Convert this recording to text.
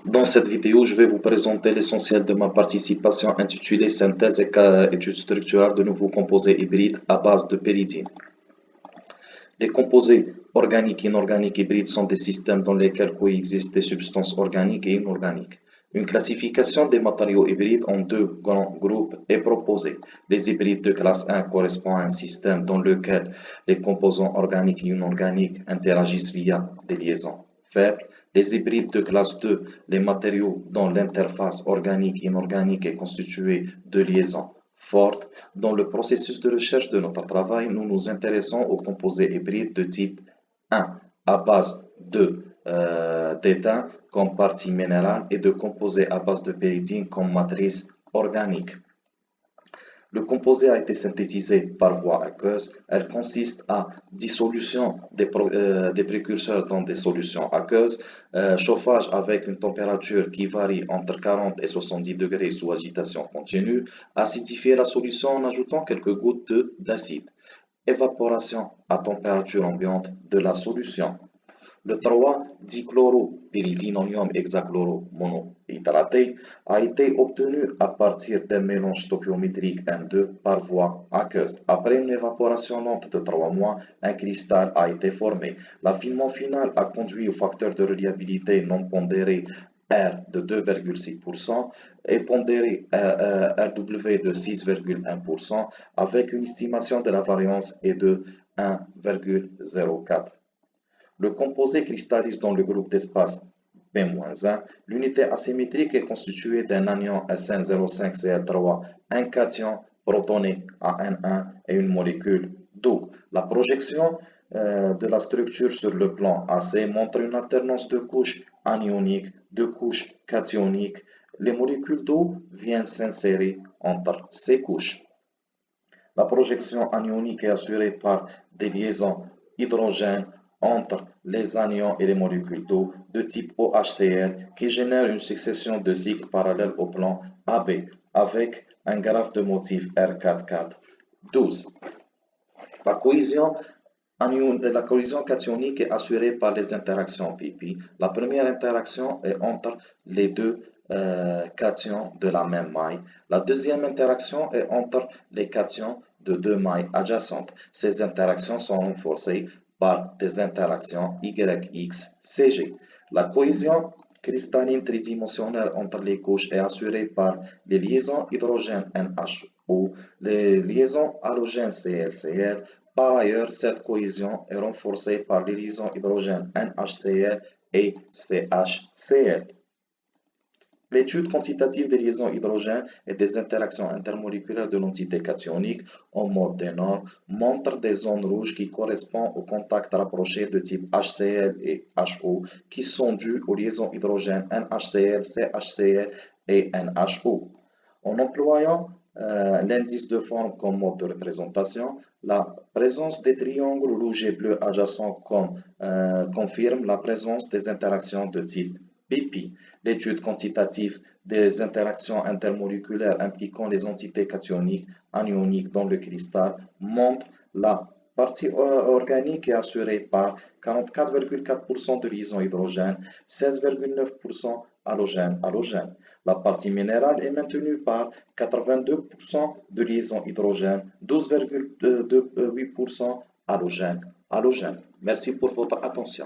Dans cette vidéo, je vais vous présenter l'essentiel de ma participation intitulée Synthèse et étude structurale de nouveaux composés hybrides à base de pyridine. Les composés organiques et inorganiques hybrides sont des systèmes dans lesquels coexistent des substances organiques et inorganiques. Une classification des matériaux hybrides en deux grands groupes est proposée. Les hybrides de classe 1 correspondent à un système dans lequel les composants organiques et inorganiques interagissent via des liaisons faibles. Les hybrides de classe 2, les matériaux dont l'interface organique-inorganique est constituée de liaisons fortes. Dans le processus de recherche de notre travail, nous nous intéressons aux composés hybrides de type 1 à base d'étain comme partie minérale et de composés à base de pyridine comme matrice organique. Le composé a été synthétisé par voie aqueuse. Elle consiste à dissolution des précurseurs dans des solutions aqueuses, chauffage avec une température qui varie entre 40 et 70 degrés sous agitation continue, acidifier la solution en ajoutant quelques gouttes d'acide, évaporation à température ambiante de la solution. Le 3-dichloro-pyridinonium hexachloromonohydraté a été obtenu à partir d'un mélange stoichiométrique N2 par voie aqueuse. Après une évaporation lente de 3 mois, un cristal a été formé. L'affinement final a conduit au facteur de reliabilité non pondéré R de 2,6% et pondéré RW de 6,1% avec une estimation de la variance est de 1,04. Le composé cristallise dans le groupe d'espace B-1. L'unité asymétrique est constituée d'un anion SN05Cl3, un cation protoné à N1 et une molécule d'eau. La projection de la structure sur le plan AC montre une alternance de couches anioniques, de couches cationiques. Les molécules d'eau viennent s'insérer entre ces couches. La projection anionique est assurée par des liaisons hydrogènes entre les anions et les molécules d'eau de type OHCl qui génèrent une succession de cycles parallèles au plan AB avec un graphe de motif R4412. La cohésion cationique est assurée par les interactions pp. La première interaction est entre les deux cations de la même maille. La deuxième interaction est entre les cations de deux mailles adjacentes. Ces interactions sont renforcées par des interactions YXCG. La cohésion cristalline tridimensionnelle entre les couches est assurée par les liaisons hydrogène NHO, les liaisons halogène ClCl. Par ailleurs, cette cohésion est renforcée par les liaisons hydrogène NHCl et CHCl. L'étude quantitative des liaisons hydrogène et des interactions intermoléculaires de l'entité cationique en mode des normes montre des zones rouges qui correspondent aux contacts rapprochés de type HCl et HO qui sont dus aux liaisons hydrogène NHCl, CHCl et NHO. En employant l'indice de forme comme mode de représentation, la présence des triangles rouge et bleu adjacents confirme la présence des interactions de type pp. L'étude quantitative des interactions intermoléculaires impliquant les entités cationiques anioniques dans le cristal montre la partie organique est assurée par 44,4% de liaisons hydrogène, 16,9% halogène. La partie minérale est maintenue par 82% de liaisons hydrogène, 12,8% halogène. Merci pour votre attention.